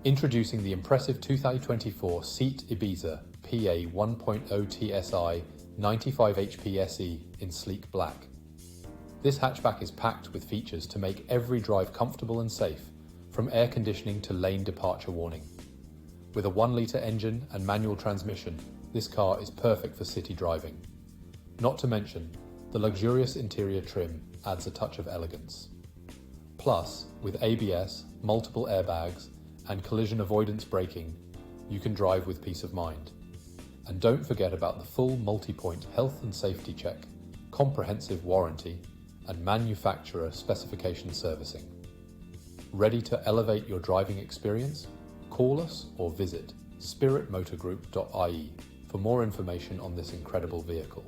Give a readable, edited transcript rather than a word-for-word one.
Introducing the impressive 2024 Seat Ibiza PA 1.0 TSI 95HP SE in sleek black. This hatchback is packed with features to make every drive comfortable and safe, from air conditioning to lane departure warning. With a 1-litre engine and manual transmission, this car is perfect for city driving. Not to mention, the luxurious interior trim adds a touch of elegance. Plus, with ABS, multiple airbags, and collision avoidance braking, you can drive with peace of mind. And don't forget about the full multi-point health and safety check, comprehensive warranty, and manufacturer specification servicing. Ready to elevate your driving experience? Call us or visit spiritmotorgroup.ie for more information on this incredible vehicle.